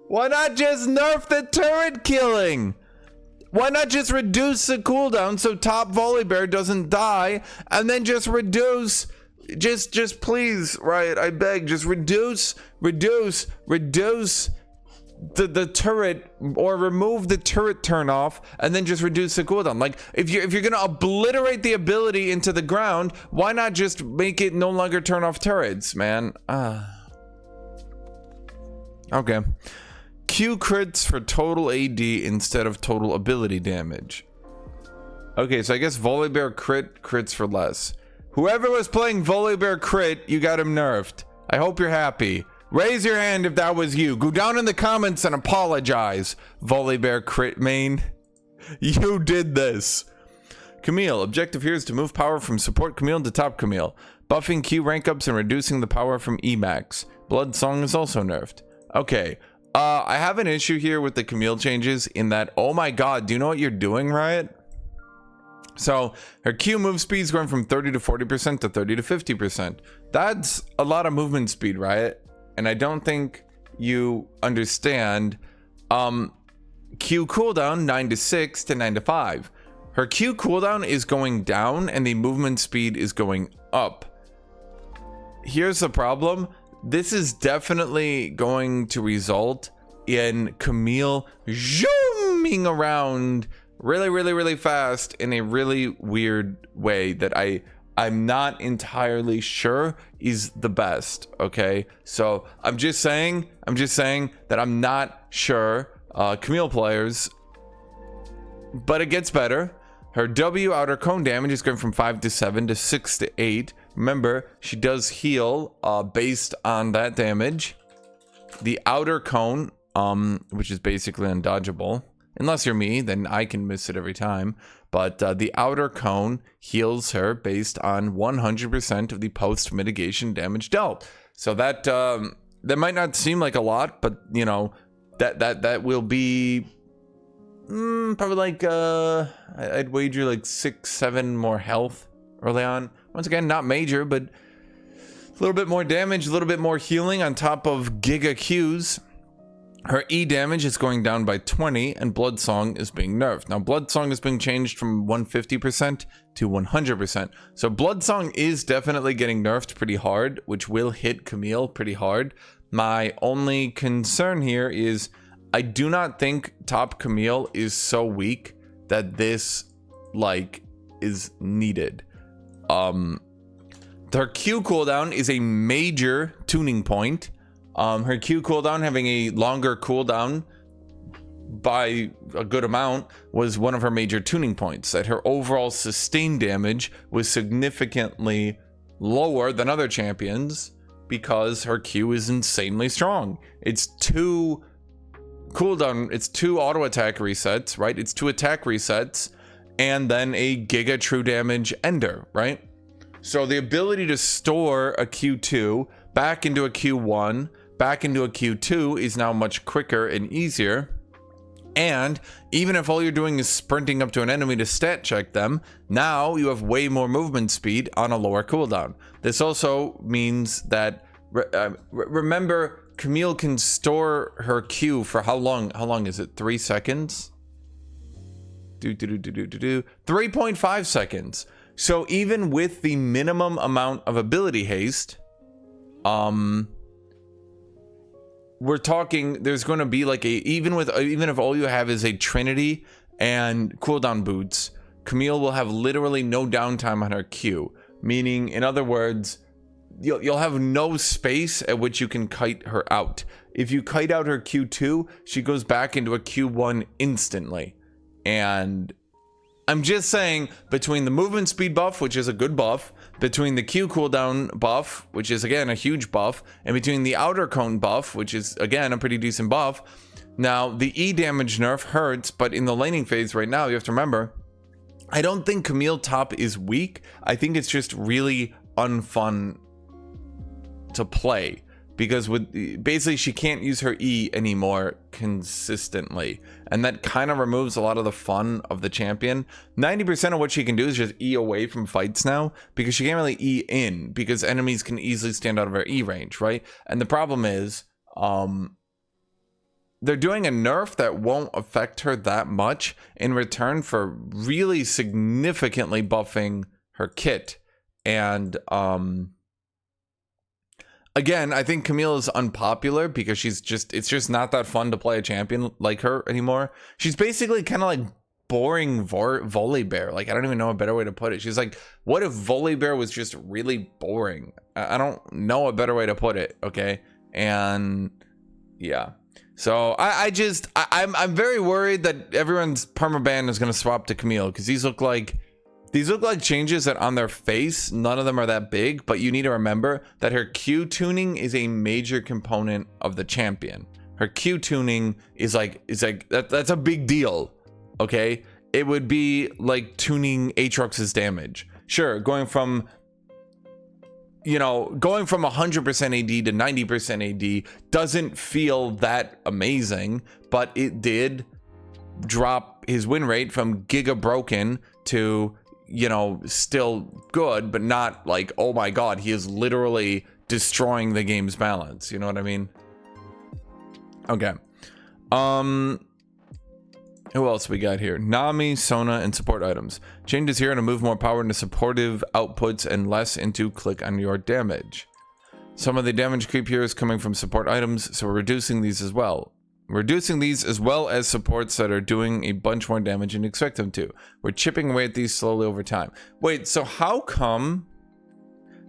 Why not just nerf the turret killing? Why not just reduce the cooldown so top Volibear doesn't die, and then just reduce, just please, Riot, I beg, just reduce the turret, or remove the turret turn off, and then just reduce the cooldown. Like, if you're gonna obliterate the ability into the ground, why not just make it no longer turn off turrets, man? Okay. Q crits for total AD instead of total ability damage. Okay, so I guess Volibear crits for less. Whoever was playing Volibear crit, you got him nerfed. I hope you're happy Raise your hand if that was you. Go down in the comments and apologize. Volley Bear crit main. You did this. Camille. Objective here is to move power from support Camille to top Camille. Buffing Q rank ups and reducing the power from Emax. Blood Song is also nerfed. Okay. I have an issue here with the Camille changes in that, oh my god, do you know what you're doing, Riot? So her Q move speed is going from 30 to 40% to 30 to 50%. That's a lot of movement speed, Riot. And I don't think you understand. Q cooldown 9 to 6 to 9 to 5. Her Q cooldown is going down and the movement speed is going up. Here's the problem. This is definitely going to result in Camille zooming around really fast in a really weird way that I'm not entirely sure is the best. Okay, so I'm just saying that I'm not sure. Camille players, but it gets better. Her W outer cone damage is going from 5 to 7 to 6 to 8. Remember, she does heal based on that damage. The outer cone, which is basically undodgeable. Unless you're me, then I can miss it every time. But the outer cone heals her based on 100% of the post-mitigation damage dealt. So that that might not seem like a lot, but you know, that will be probably like I'd wager like 6-7 more health early on. Once again, not major, but a little bit more damage, a little bit more healing on top of Giga Qs. Her E damage is going down by 20 and Blood Song is being nerfed. Now Blood Song is being changed from 150% to 100%. So Blood Song is definitely getting nerfed pretty hard, which will hit Camille pretty hard. My only concern here is I do not think top Camille is so weak that this like is needed. Her Q cooldown is a major tuning point. Her Q cooldown having a longer cooldown by a good amount was one of her major tuning points. That her overall sustained damage was significantly lower than other champions because her Q is insanely strong. It's 2 cooldown, it's 2 auto attack resets, right? It's 2 attack resets and then a giga true damage ender, right? So the ability to store a Q2 back into a Q1 back into a Q2 is now much quicker and easier. And even if all you're doing is sprinting up to an enemy to stat check them, now you have way more movement speed on a lower cooldown. This also means that remember, Camille can store her Q for how long? How long is it? 3 seconds? 3.5 seconds. So even with the minimum amount of ability haste, we're talking there's going to be like a even if all you have is a Trinity and cooldown boots, Camille will have literally no downtime on her Q, meaning in other words you'll have no space at which you can kite her out. If you kite out her Q2, she goes back into a Q1 instantly. And I'm just saying, between the movement speed buff, which is a good buff, between the Q cooldown buff, which is again a huge buff, and between the outer cone buff, which is again a pretty decent buff, now the E damage nerf hurts, but in the laning phase right now, you have to remember, I don't think Camille top is weak. I think it's just really unfun to play. Because with basically she can't use her E anymore consistently, and that kind of removes a lot of the fun of the champion. 90% of what she can do is just E away from fights now, because she can't really E in, because enemies can easily stand out of her E range, right? And the problem is they're doing a nerf that won't affect her that much in return for really significantly buffing her kit. And again, I think Camille is unpopular because it's just not that fun to play a champion like her anymore. She's basically kind of like boring Volley Bear. Like, I don't even know a better way to put it. She's like, what if Volley Bear was just really boring? I don't know a better way to put it, okay? And yeah. So I'm very worried that everyone's permaban is going to swap to Camille because these look like These look like changes that on their face, none of them are that big, but you need to remember that her Q tuning is a major component of the champion. Her Q tuning is like that's a big deal. Okay, it would be like tuning Aatrox's damage. Sure, going from 100% AD to 90% AD doesn't feel that amazing, but it did drop his win rate from giga broken to, still good, but not like, oh my god, he is literally destroying the game's balance. You know what I mean? Okay. Who else we got here? Nami, Sona, and support items. Changes here to move more power into supportive outputs and less into click on your damage. Some of the damage creep here is coming from support items, so we're reducing these as well. Reducing these as well as supports that are doing a bunch more damage than you expect them to. We're chipping away at these slowly over time. Wait, so how come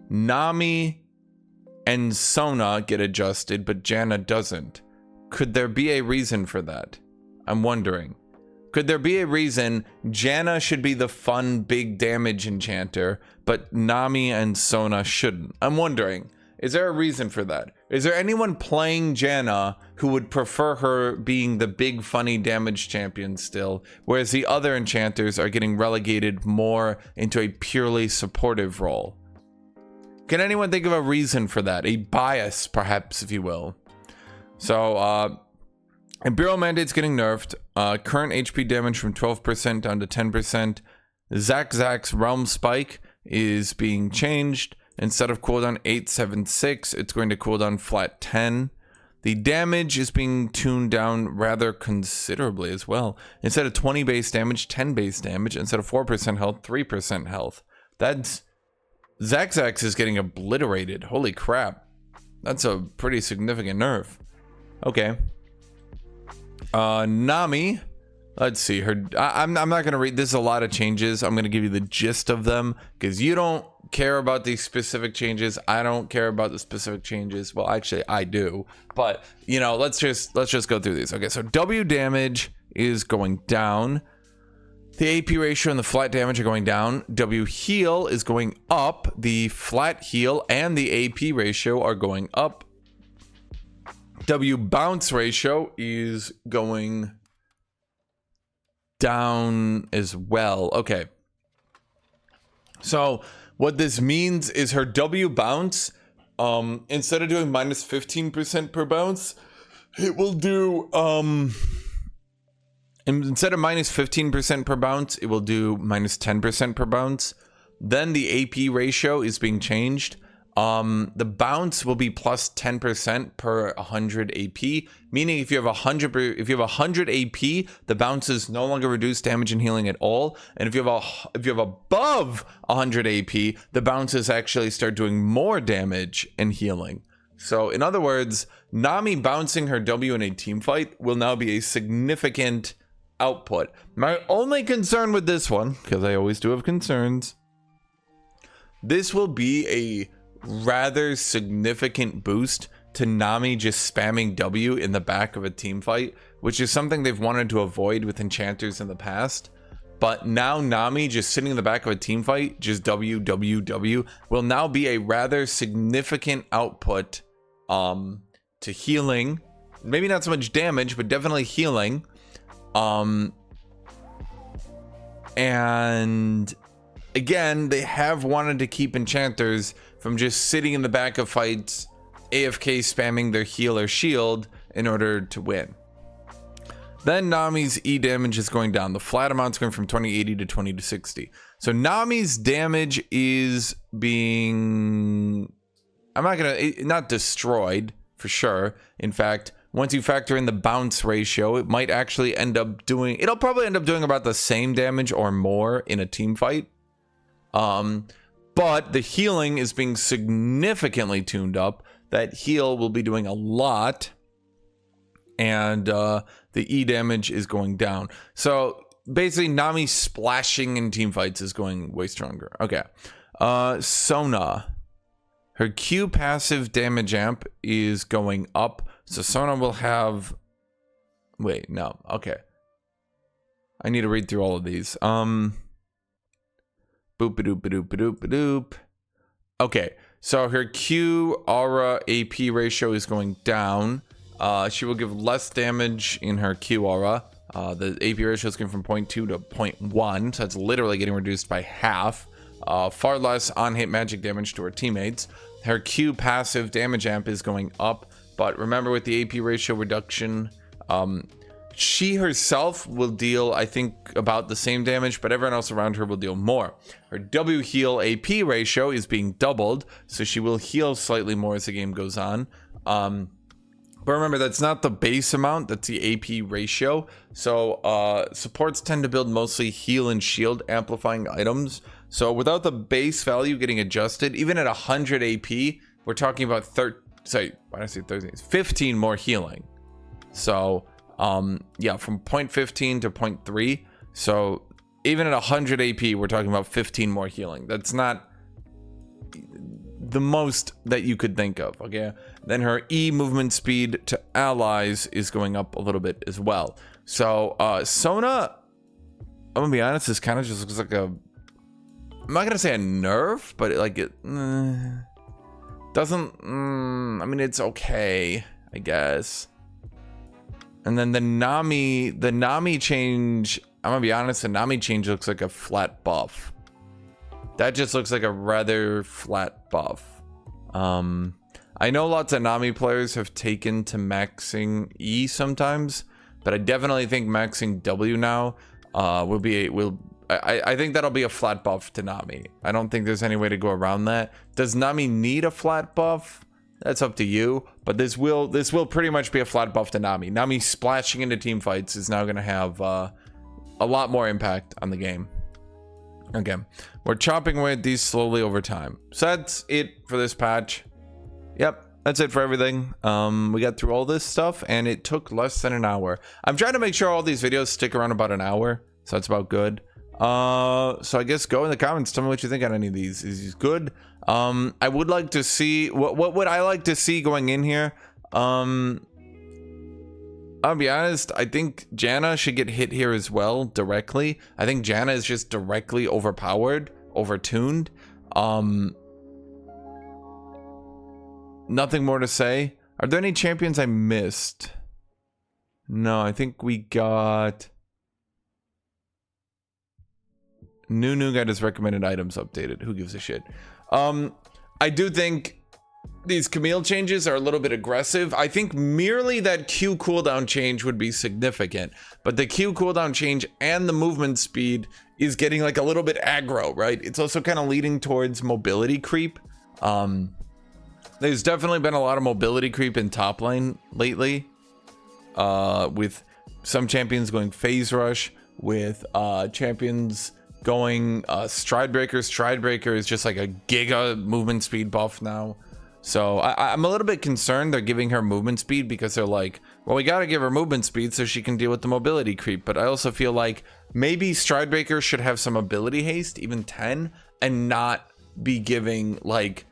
Nami and Sona get adjusted, but Janna doesn't? Could there be a reason for that? I'm wondering. Could there be a reason Janna should be the fun big damage enchanter, but Nami and Sona shouldn't? I'm wondering. Is there a reason for that? Is there anyone playing Janna who would prefer her being the big funny damage champion still, whereas the other enchanters are getting relegated more into a purely supportive role? Can anyone think of a reason for that? A bias, perhaps, if you will. So, Imperial Mandate's getting nerfed. Current HP damage from 12% down to 10%. Zack's Realm Spike is being changed. Instead of cooldown 876, it's going to cooldown flat 10. The damage is being tuned down rather considerably as well. Instead of 20 base damage, 10 base damage. Instead of 4% health, 3% health. That's... Zack is getting obliterated. Holy crap. That's a pretty significant nerf. Okay. Nami, let's see her. I'm not gonna read this. Is a lot of changes. I'm gonna give you the gist of them because you don't care about these specific changes. I don't care about the specific changes. Well, actually, I do. But let's just go through these. Okay, so W damage is going down. The AP ratio and the flat damage are going down. W heal is going up. The flat heal and the AP ratio are going up. W bounce ratio is going down as well. Okay. So what this means is her W bounce, instead of doing minus 15% per bounce, it will do, instead of minus 15% per bounce, it will do minus 10% per bounce. Then the AP ratio is being changed. The bounce will be plus 10% per 100 AP, meaning if you have 100 AP, the bounce is no longer reduced damage and healing at all. And if you have above 100 AP, the bounces actually start doing more damage and healing. So in other words, Nami bouncing her W in a team fight will now be a significant output. My only concern with this one, because I always do have concerns, this will be a rather significant boost to Nami just spamming W in the back of a team fight, which is something they've wanted to avoid with enchanters in the past. But now Nami just sitting in the back of a team fight, just W, W, W, will now be a rather significant output to healing. Maybe not so much damage, but definitely healing. And again, they have wanted to keep enchanters from just sitting in the back of fights, AFK spamming their heal or shield in order to win. Then Nami's E damage is going down. The flat amount's going from 2080 to 2060. So Nami's damage is being, not destroyed for sure. In fact, once you factor in the bounce ratio, it might actually end up doing, it'll probably end up doing about the same damage or more in a team fight. But the healing is being significantly tuned up. That heal will be doing a lot. And the E damage is going down. So basically Nami splashing in team fights is going way stronger. Okay. Sona. Her Q passive damage amp is going up. So Sona will have... Wait, no. Okay. I need to read through all of these. Boop doop doop doop doop. Okay, so her Q aura AP ratio is going down. She will give less damage in her Q aura. The AP ratio is going from 0.2 to 0.1, so that's literally getting reduced by half. Far less on-hit magic damage to her teammates. Her Q passive damage amp is going up, but remember with the AP ratio reduction, she herself will deal, I think, about the same damage, but everyone else around her will deal more. Her W heal AP ratio is being doubled, so she will heal slightly more as the game goes on. But remember, that's not the base amount, that's the AP ratio. So supports tend to build mostly heal and shield amplifying items. So without the base value getting adjusted, even at 100 AP, we're talking about 15 more healing. So yeah, from 0.15 to 0.3. So even at 100 AP, we're talking about 15 more healing. That's not the most that you could think of. Okay, then her E movement speed to allies is going up a little bit as well. So Sona, I'm gonna be honest, this kind of just looks like a, I'm not gonna say a nerf, but like it doesn't, I mean, it's okay, I guess. And then the Nami change, I'm gonna be honest, the Nami change looks like a flat buff. That just looks like a rather flat buff. I know lots of Nami players have taken to maxing E sometimes, but I definitely think maxing W now I think that'll be a flat buff to Nami. I don't think there's any way to go around that. Does Nami need a flat buff? That's up to you, but this will pretty much be a flat buff to Nami. Nami splashing into team fights is now going to have a lot more impact on the game. Okay, we're chopping away at these slowly over time. So that's it for this patch. Yep, that's it for everything. We got through all this stuff and it took less than an hour. I'm trying to make sure all these videos stick around about an hour, so that's about good. So I guess go in the comments, tell me what you think on any of these. Is these good? I would like to see, what would I like to see going in here? I'll be honest, I think Janna should get hit here as well, directly. I think Janna is just directly overpowered, overtuned. Nothing more to say. Are there any champions I missed? No, I think we got... Nunu got his recommended items updated. Who gives a shit? I do think these Camille changes are a little bit aggressive. I think merely that Q cooldown change would be significant, but the Q cooldown change and the movement speed is getting like a little bit aggro, right? It's also kind of leading towards mobility creep. There's definitely been a lot of mobility creep in top lane lately, with some champions going phase rush, with champions going stride breaker. Stride breaker is just like a giga movement speed buff now. So I'm a little bit concerned they're giving her movement speed because they're like, well, we gotta give her movement speed so she can deal with the mobility creep. But I also feel like maybe stride breaker should have some ability haste, even 10, and not be giving like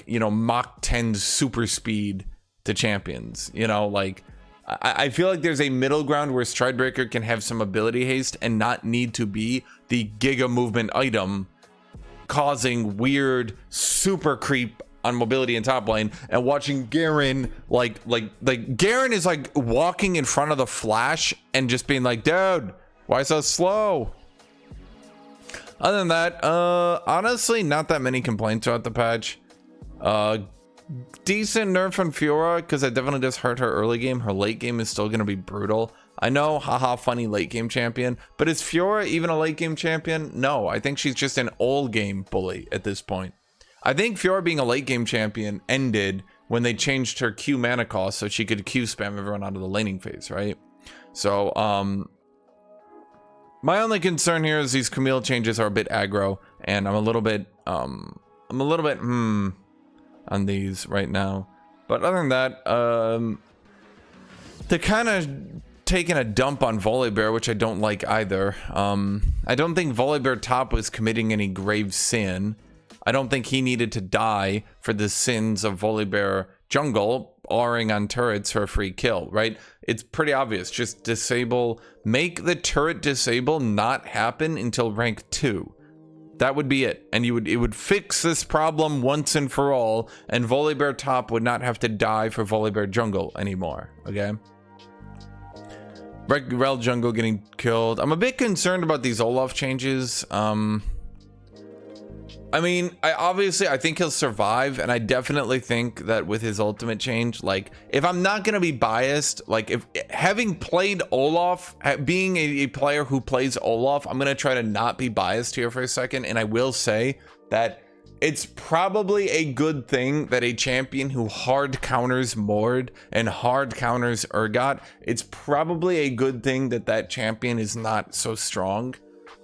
you know, Mach 10 super speed to champions. You know, like I feel like there's a middle ground where stride breaker can have some ability haste and not need to be the giga movement item causing weird super creep on mobility in top lane. And watching Garen, like Garen is like walking in front of the flash and just being like, dude, why so slow? Other than that, honestly, not that many complaints about the patch. Decent nerf on FIORA, because that definitely does hurt her early game. Her late game is still going to be brutal. I know, haha, funny late game champion, but is FIORA even a late game champion? No, I think she's just an old game bully at this point. I think FIORA being a late game champion ended when they changed her Q mana cost so she could Q spam everyone out of the laning phase, right? So, my only concern here is these Camille changes are a bit aggro, and I'm a little bit on these right now. But other than that, they're kind of taking a dump on Volibear, which I don't like either. I don't think Volibear top was committing any grave sin. I don't think he needed to die for the sins of Volibear jungle R'ing on turrets for a free kill, right? It's pretty obvious. Just disable, make the turret disable not happen until rank 2. That would be it. And it would fix this problem once and for all, and Volibear top would not have to die for Volibear jungle anymore, okay? Rel jungle getting killed. I'm a bit concerned about these Olaf changes. I mean, I think he'll survive, and I definitely think that with his ultimate change, like, if I'm not gonna be biased, like, if having played Olaf, being a player who plays Olaf, I'm gonna try to not be biased here for a second, and I will say that it's probably a good thing that a champion who hard counters Mord and hard counters Urgot, it's probably a good thing that that champion is not so strong,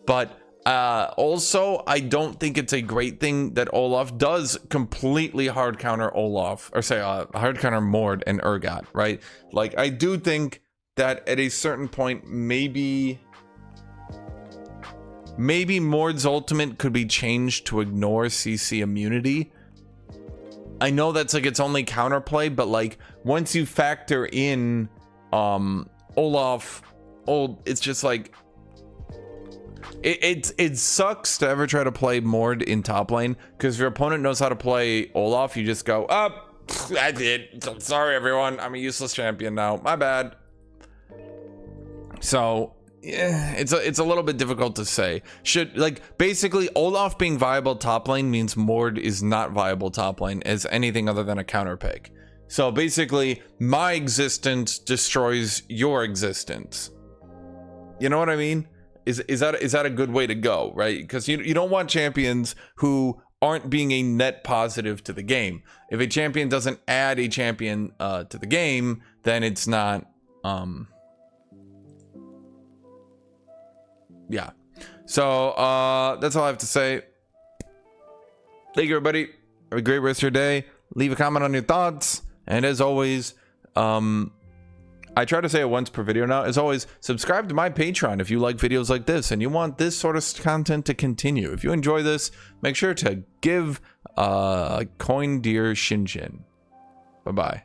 but also, I don't think it's a great thing that Olaf does completely hard counter Olaf, or say hard counter Mord and Urgot, right? Like, I do think that at a certain point, maybe Mord's ultimate could be changed to ignore CC immunity. I know that's like its only counterplay, but like once you factor in Olaf, it's just like it sucks to ever try to play Mord in top lane, because if your opponent knows how to play Olaf, you just go, I did. Sorry everyone, I'm a useless champion now. My bad. So yeah, it's a little bit difficult to say. Basically Olaf being viable top lane means Mord is not viable top lane as anything other than a counter pick. So basically my existence destroys your existence. You know what I mean? Is that a good way to go, right? Because you don't want champions who aren't being a net positive to the game. If a champion doesn't add a champion to the game, then it's not yeah. So that's all I have to say. Thank you, everybody. Have a great rest of your day. Leave a comment on your thoughts, and as always, I try to say it once per video now. As always, subscribe to my Patreon if you like videos like this and you want this sort of content to continue. If you enjoy this, make sure to give a coin dear Hashinshin. Bye-bye.